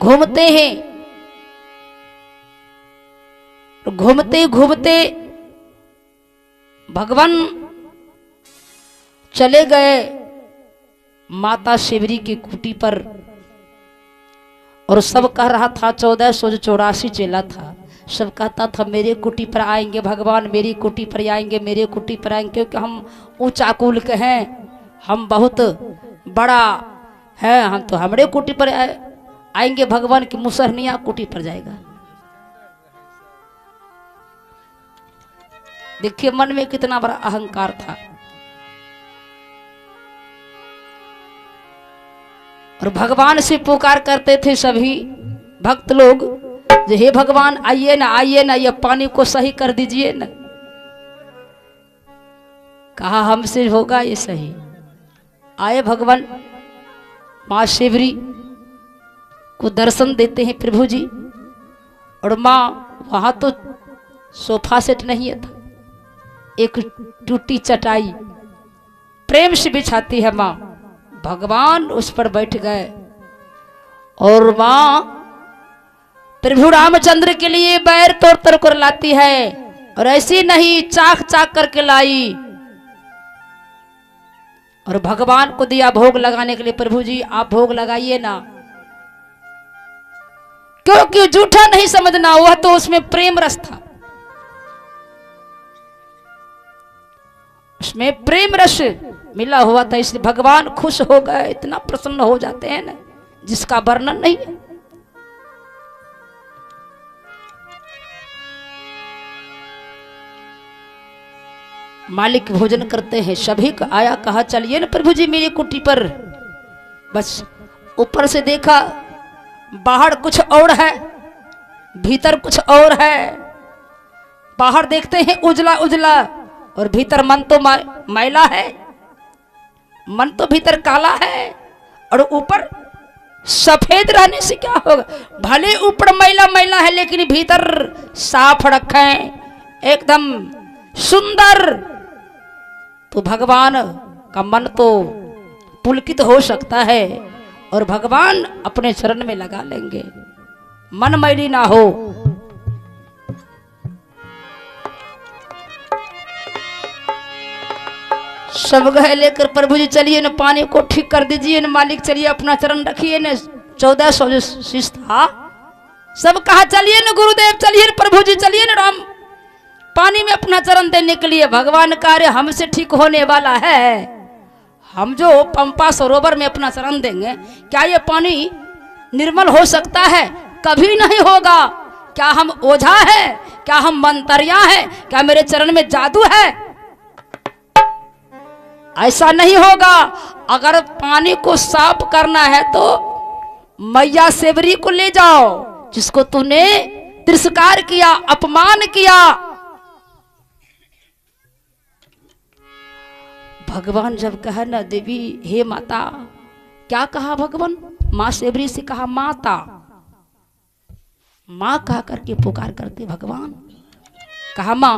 घूमते हैं, घूमते घूमते भगवान चले गए माता शिवरी की कुटी पर। और सब कह रहा था 1484 चेला था, सब कहता था मेरे कुटी पर आएंगे भगवान, मेरी कुटी पर आएंगे, मेरे कुटी पर आएंगे, क्योंकि हम ऊंचा कुल के हैं, हम बहुत बड़ा है, हम तो हमारे कुटी पर आएंगे भगवान की मुसहरनिया कुटी पर जाएगा। देखिए मन में कितना बड़ा अहंकार था। और भगवान से पुकार करते थे सभी भक्त लोग, हे भगवान आइए ना, आइए ना, ये पानी को सही कर दीजिए ना। कहा हमसे होगा ये सही। आए भगवान, माँ शिवरी को दर्शन देते हैं प्रभु जी। और माँ वहां तो सोफा सेट नहीं था, एक टूटी चटाई प्रेम से बिछाती है माँ। भगवान उस पर बैठ गए और माँ प्रभु रामचंद्र के लिए बैर तोड़ तोड़ कर लाती है, और ऐसी नहीं चाक चाक करके लाई और भगवान को दिया भोग लगाने के लिए। प्रभु जी आप भोग लगाइए ना, क्योंकि झूठा नहीं समझना, वह तो उसमें प्रेम रस था, उसमें प्रेम रस मिला हुआ था, इसलिए भगवान खुश हो गए, इतना प्रसन्न हो जाते हैं ना जिसका वर्णन नहीं है। मालिक भोजन करते हैं, सभी को आया, कहा चलिए ना प्रभु जी मेरी कुटी पर। बस ऊपर से देखा बाहर कुछ और है, भीतर कुछ और है। बाहर देखते हैं उजला उजला, और भीतर मन तो मैला है, मन तो भीतर काला है, और ऊपर सफेद रहने से क्या होगा, भले ऊपर मैला मैला है लेकिन भीतर साफ रखें एकदम सुंदर, तो भगवान का मन तो पुलकित हो सकता है और भगवान अपने चरण में लगा लेंगे, मन मैली ना हो। सब गए लेकर प्रभु जी चलिए न पानी को ठीक कर दीजिए न, मालिक चलिए अपना चरण रखिए न। 1400 शिष्य था, सब कहा चलिए न गुरुदेव, चलिए न प्रभु जी, चलिए न राम, पानी में अपना चरण देने के लिए। भगवान कार्य हमसे ठीक होने वाला है, हम जो पंपा सरोवर में अपना चरण देंगे, क्या ये पानी निर्मल हो सकता है? कभी नहीं होगा। क्या हम ओझा है? क्या हम मंतरिया है? क्या मेरे चरण में जादू है? ऐसा नहीं होगा। अगर पानी को साफ करना है तो मैया शिवरी को ले जाओ, जिसको तूने तिरस्कार किया, अपमान किया। भगवान जब कहा ना देवी हे माता, क्या कहा भगवान? मां शिवरी से कहा माता, मां कहा करके पुकार करते भगवान। कहा मां,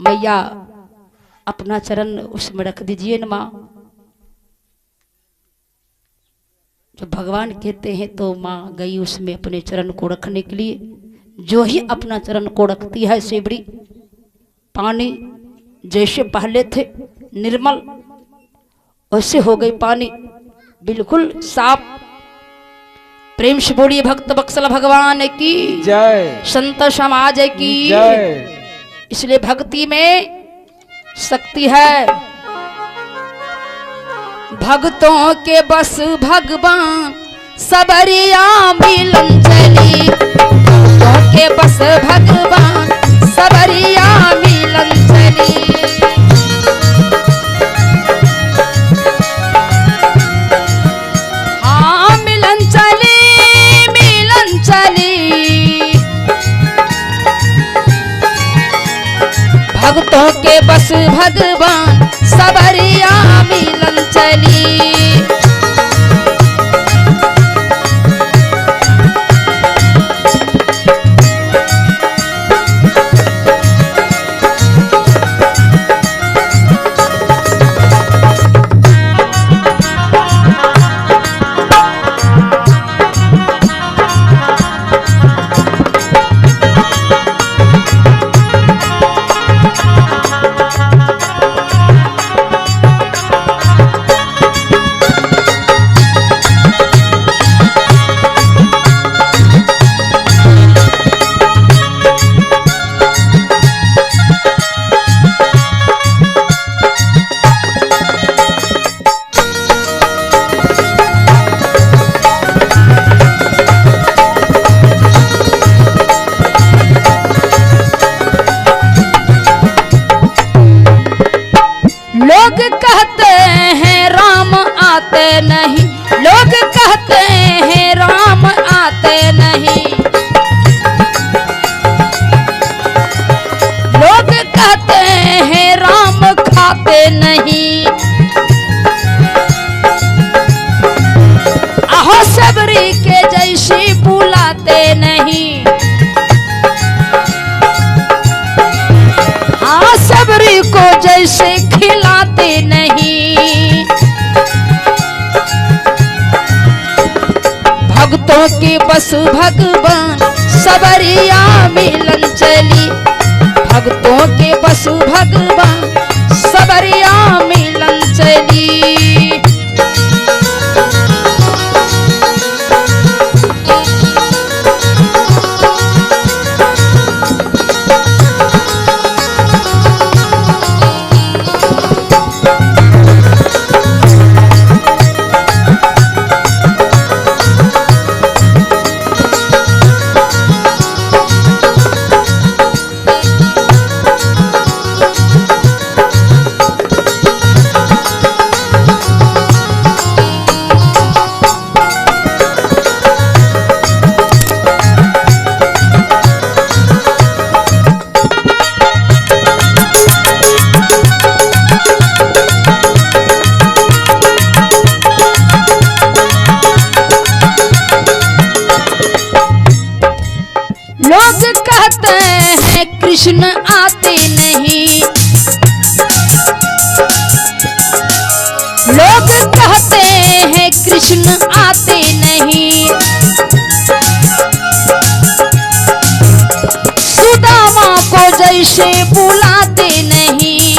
मैया अपना चरण उसमें रख दीजिए न मां। जब भगवान कहते हैं तो मां गई उसमें अपने चरण को रखने के लिए। जो ही अपना चरण को रखती है शिवरी, पानी जैसे पहले थे निर्मल वैसे हो गई, पानी बिल्कुल साफ। प्रेम से बोलिए भक्त बत्सल भगवान की जय, संत समाज की जय। इसलिए भक्ति में शक्ति है। भक्तों के बस भगवान सबरिया मिलन चली, भक्तों के बस भगवान सबरिया मिलन चली। हाँ मिलन चली, मिलन चली, भक्तों के बस भगवान सबरिया मिलन चली। कहते हैं राम आते नहीं, लोग कहते हैं राम खाते नहीं। आहो सबरी के जैसी बुलाते नहीं, हाँ सबरी को जैसे खिलाते नहीं। भक्तों के बस भगवान सबरिया मिलन चली, भक्तों के बस भगवान सबरिया मिलन चली। कृष्ण आते नहीं, लोग कहते हैं कृष्ण आते नहीं। सुदामा को जैसे बुलाते नहीं,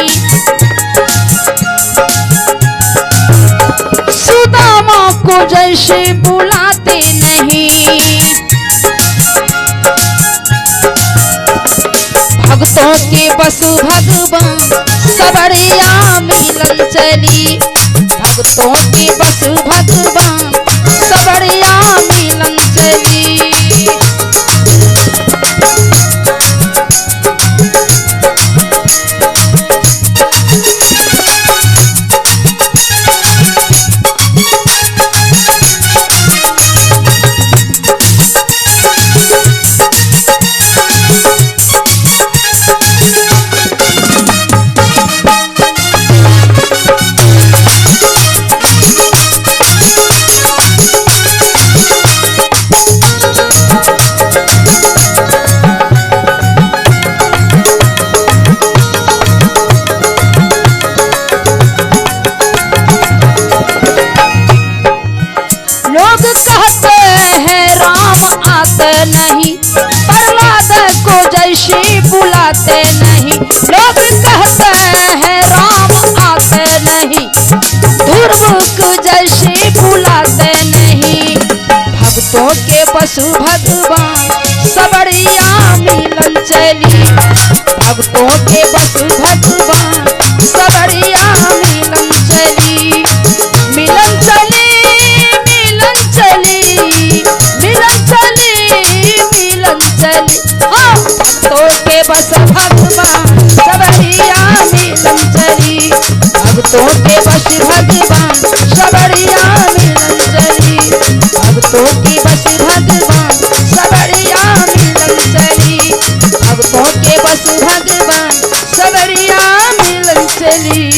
सुदामा को जैसे बुलाते नहीं। भक्तों के बस भगवान सबरिया मिलन चली, भक्तों के बस भगवान सबरिया मिलन चली। नहीं प्रहलाद को जैसे बुलाते नहीं, लोग कहते हैं राम आते नहीं। ध्रुव को जैसे बुलाते नहीं, भक्तों के बस भगवान सबरिया मिलन चली, भक्तों के बस भगवान सबरिया मिलन चली। मिलन चली मिलन चली मिलन चली मिलन चली, हाँ भक्तों के बस भगवान सबरिया मिलन चली, भक्तों के बस भगवान सबरिया मिलन चली, भक्तों की बस भगवान सबरिया मिलन चली, भक्तों के बस भगवान सबरिया मिलन चली।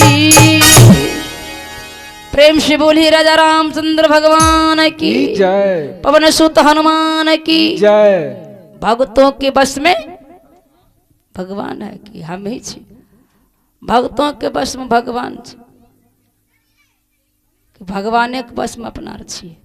प्रेम से बोलिए राजा रामचंद्र भगवान की जय, पवन सुत हनुमान की जय। भक्तों के बस में भगवान है कि हम ही छी, भक्तों के बस में भगवान छी, भगवान के बस में अपना छी।